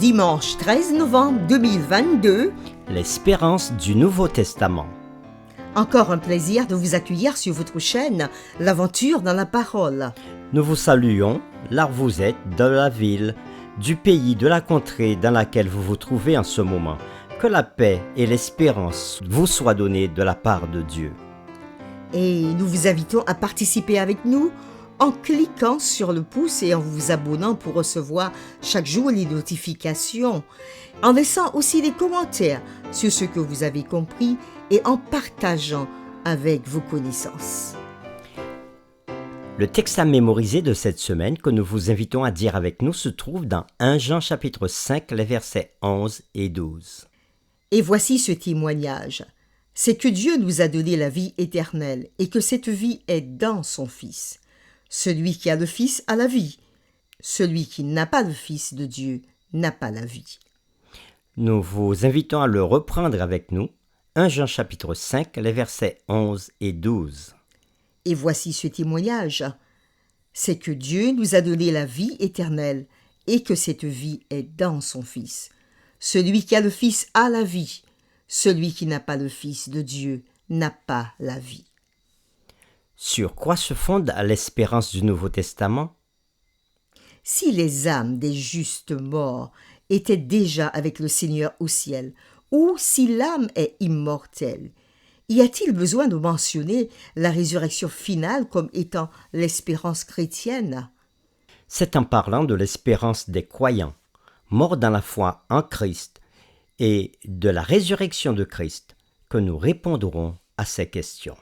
Dimanche 13 novembre 2022. L'espérance du Nouveau Testament. Encore un plaisir de vous accueillir sur votre chaîne L'Aventure dans la Parole. Nous vous saluons, là où vous êtes, de la ville, du pays, de la contrée dans laquelle vous vous trouvez en ce moment. Que la paix et l'espérance vous soient données de la part de Dieu. Et nous vous invitons à participer avec nous en cliquant sur le pouce et en vous abonnant pour recevoir chaque jour les notifications, en laissant aussi des commentaires sur ce que vous avez compris et en partageant avec vos connaissances. Le texte à mémoriser de cette semaine que nous vous invitons à dire avec nous se trouve dans 1 Jean chapitre 5, les versets 11 et 12. Et voici ce témoignage. C'est que Dieu nous a donné la vie éternelle et que cette vie est dans son Fils. Celui qui a le Fils a la vie. Celui qui n'a pas le Fils de Dieu n'a pas la vie. Nous vous invitons à le reprendre avec nous. 1 Jean chapitre 5, les versets 11 et 12. Et voici ce témoignage. C'est que Dieu nous a donné la vie éternelle et que cette vie est dans son Fils. Celui qui a le Fils a la vie. Celui qui n'a pas le Fils de Dieu n'a pas la vie. Sur quoi se fonde l'espérance du Nouveau Testament? Si les âmes des justes morts étaient déjà avec le Seigneur au ciel, ou si l'âme est immortelle, y a-t-il besoin de mentionner la résurrection finale comme étant l'espérance chrétienne? C'est en parlant de l'espérance des croyants, morts dans la foi en Christ, et de la résurrection de Christ, que nous répondrons à ces questions.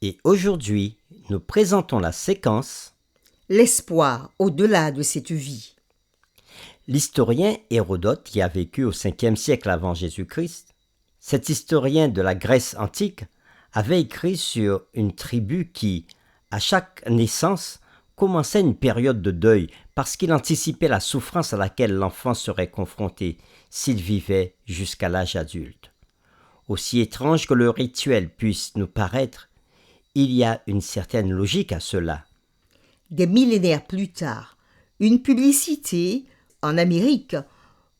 Et aujourd'hui, nous présentons la séquence « L'espoir au-delà de cette vie ». L'historien Hérodote, qui a vécu au 5e siècle avant Jésus-Christ, cet historien de la Grèce antique, avait écrit sur une tribu qui, à chaque naissance, commençait une période de deuil parce qu'il anticipait la souffrance à laquelle l'enfant serait confronté s'il vivait jusqu'à l'âge adulte. Aussi étrange que le rituel puisse nous paraître, il y a une certaine logique à cela. Des millénaires plus tard, une publicité en Amérique,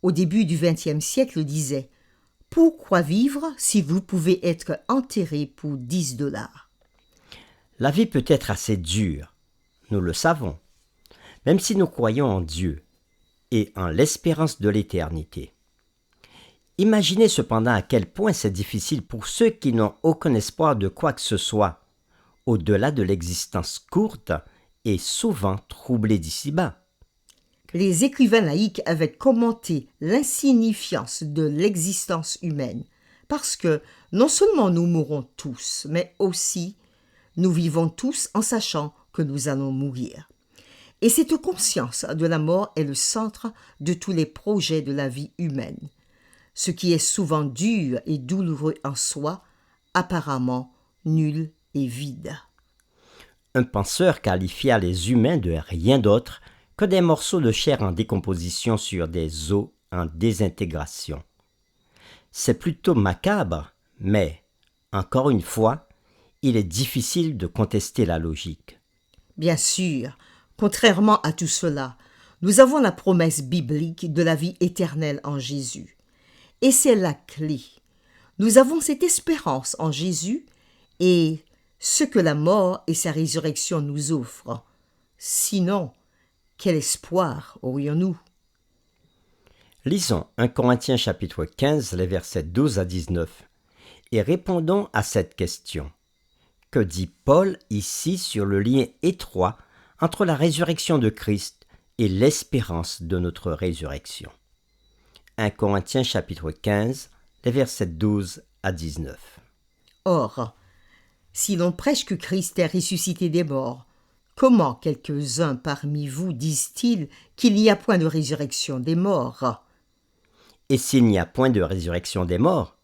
au début du XXe siècle, disait « Pourquoi vivre si vous pouvez être enterré pour 10 $? » La vie peut être assez dure, nous le savons, même si nous croyons en Dieu et en l'espérance de l'éternité. Imaginez cependant à quel point c'est difficile pour ceux qui n'ont aucun espoir de quoi que ce soit, au-delà de l'existence courte et souvent troublée d'ici-bas. Les écrivains laïcs avaient commenté l'insignifiance de l'existence humaine, parce que non seulement nous mourrons tous, mais aussi nous vivons tous en sachant que nous allons mourir. Et cette conscience de la mort est le centre de tous les projets de la vie humaine. Ce qui est souvent dur et douloureux en soi, apparemment nul et vide. Un penseur qualifia les humains de rien d'autre que des morceaux de chair en décomposition sur des os en désintégration. C'est plutôt macabre, mais, encore une fois, il est difficile de contester la logique. Bien sûr, contrairement à tout cela, nous avons la promesse biblique de la vie éternelle en Jésus. Et c'est la clé. Nous avons cette espérance en Jésus et ce que la mort et sa résurrection nous offrent. Sinon, quel espoir aurions-nous? Lisons 1 Corinthiens chapitre 15, les versets 12 à 19, et répondons à cette question. Que dit Paul ici sur le lien étroit entre la résurrection de Christ et l'espérance de notre résurrection? 1 Corinthiens chapitre 15, les versets 12 à 19. Or, si l'on prêche que Christ est ressuscité des morts, comment quelques-uns parmi vous disent-ils qu'il n'y a point de résurrection des morts? Et s'il n'y a point de résurrection des morts,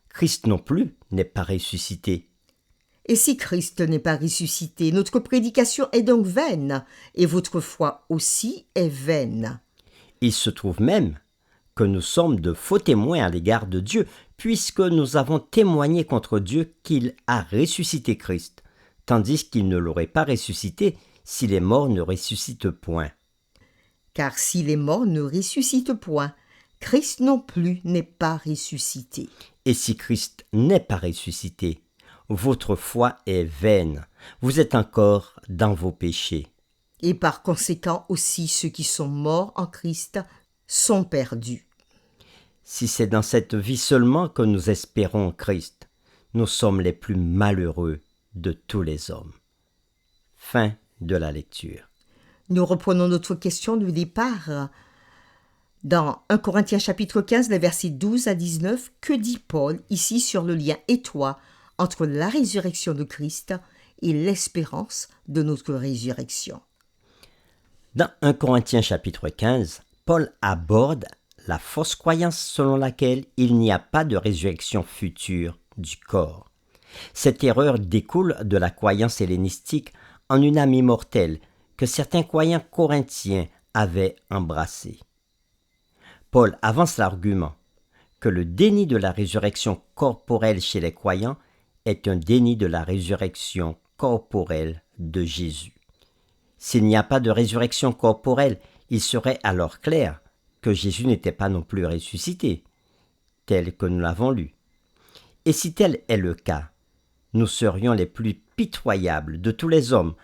Christ non plus n'est pas ressuscité. Et si Christ n'est pas ressuscité, notre prédication est donc vaine, et votre foi aussi est vaine. Il se trouve même que nous sommes de faux témoins à l'égard de Dieu, puisque nous avons témoigné contre Dieu qu'il a ressuscité Christ, tandis qu'il ne l'aurait pas ressuscité si les morts ne ressuscitent point. Car si les morts ne ressuscitent point, Christ non plus n'est pas ressuscité. Et si Christ n'est pas ressuscité, votre foi est vaine. Vous êtes encore dans vos péchés. Et par conséquent aussi ceux qui sont morts en Christ sont perdus. Si c'est dans cette vie seulement que nous espérons Christ, nous sommes les plus malheureux de tous les hommes. Fin de la lecture. Nous reprenons notre question du départ. Dans 1 Corinthiens chapitre 15, les versets 12 à 19, que dit Paul ici sur le lien étroit entre la résurrection de Christ et l'espérance de notre résurrection? Dans 1 Corinthiens chapitre 15, Paul aborde la fausse croyance selon laquelle il n'y a pas de résurrection future du corps. Cette erreur découle de la croyance hellénistique en une âme immortelle que certains croyants corinthiens avaient embrassée. Paul avance l'argument que le déni de la résurrection corporelle chez les croyants est un déni de la résurrection corporelle de Jésus. S'il n'y a pas de résurrection corporelle, il serait alors clair que Jésus n'était pas non plus ressuscité, tel que nous l'avons lu. Et si tel est le cas, nous serions les plus pitoyables de tous les hommes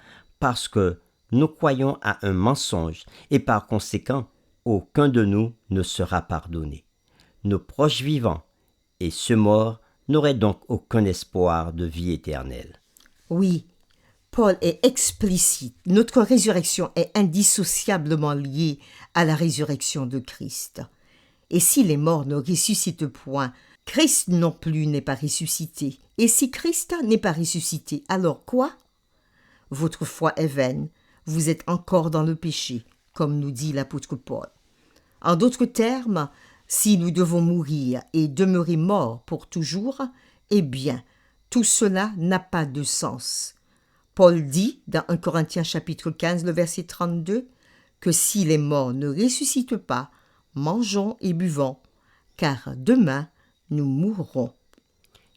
parce que nous croyons à un mensonge et par conséquent, aucun de nous ne sera pardonné. Nos proches vivants et ceux morts n'auraient donc aucun espoir de vie éternelle. Oui, Paul est explicite. Notre résurrection est indissociablement liée à la résurrection de Christ. Et si les morts ne ressuscitent point, Christ non plus n'est pas ressuscité. Et si Christ n'est pas ressuscité, alors quoi? Votre foi est vaine. Vous êtes encore dans le péché, comme nous dit l'apôtre Paul. En d'autres termes, si nous devons mourir et demeurer morts pour toujours, eh bien, tout cela n'a pas de sens. Paul dit, dans 1 Corinthiens chapitre 15, le verset 32, que si les morts ne ressuscitent pas, mangeons et buvons, car demain nous mourrons.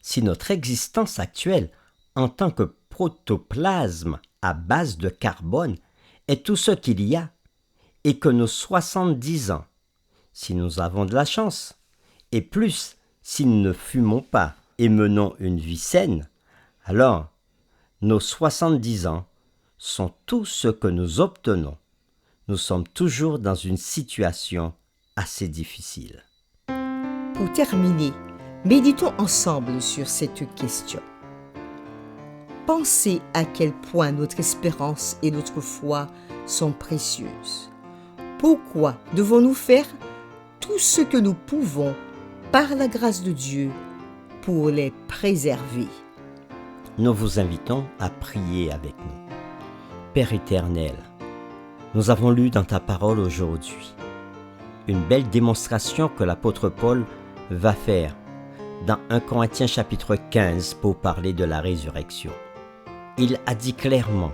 Si notre existence actuelle, en tant que protoplasme à base de carbone, est tout ce qu'il y a, et que nos 70 ans, si nous avons de la chance, et plus si nous ne fumons pas et menons une vie saine, alors nos 70 ans sont tout ce que nous obtenons. Nous sommes toujours dans une situation assez difficile. Pour terminer, méditons ensemble sur cette question. Pensez à quel point notre espérance et notre foi sont précieuses. Pourquoi devons-nous faire tout ce que nous pouvons par la grâce de Dieu pour les préserver? Nous vous invitons à prier avec nous. Père éternel, nous avons lu dans ta parole aujourd'hui une belle démonstration que l'apôtre Paul va faire dans 1 Corinthiens chapitre 15 pour parler de la résurrection. Il a dit clairement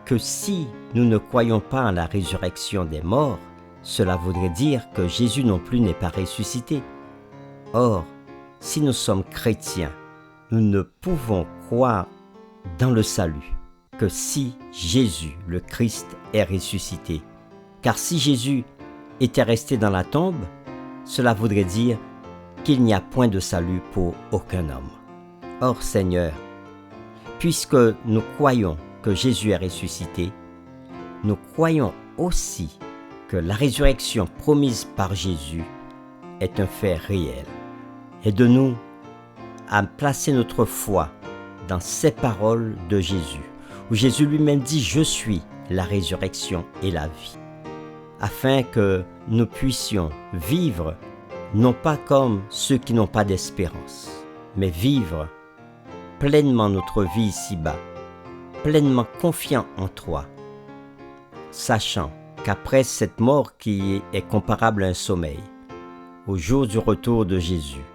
que si nous ne croyons pas en la résurrection des morts, cela voudrait dire que Jésus non plus n'est pas ressuscité. Or, si nous sommes chrétiens, nous ne pouvons croire dans le salut que si Jésus, le Christ, est ressuscité. Car si Jésus était resté dans la tombe, cela voudrait dire qu'il n'y a point de salut pour aucun homme. Or, Seigneur, puisque nous croyons que Jésus est ressuscité, nous croyons aussi que la résurrection promise par Jésus est un fait réel. Aide-nous à placer notre foi dans ces paroles de Jésus, où Jésus lui-même dit « Je suis la résurrection et la vie », afin que nous puissions vivre non pas comme ceux qui n'ont pas d'espérance, mais vivre pleinement notre vie ici-bas, pleinement confiant en toi, sachant qu'après cette mort qui est comparable à un sommeil, au jour du retour de Jésus,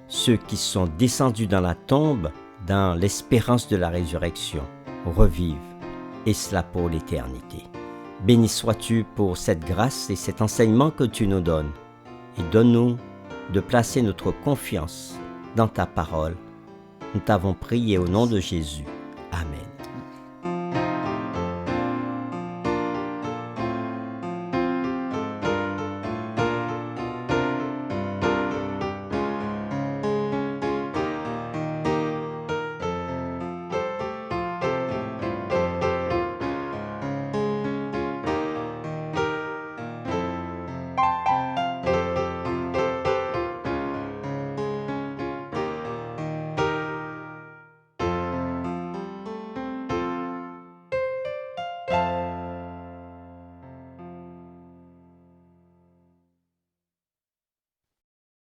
ceux qui sont descendus dans la tombe, dans l'espérance de la résurrection, revivent, et cela pour l'éternité. Béni sois-tu pour cette grâce et cet enseignement que tu nous donnes, et donne-nous de placer notre confiance dans ta parole. Nous t'avons prié au nom de Jésus. Amen.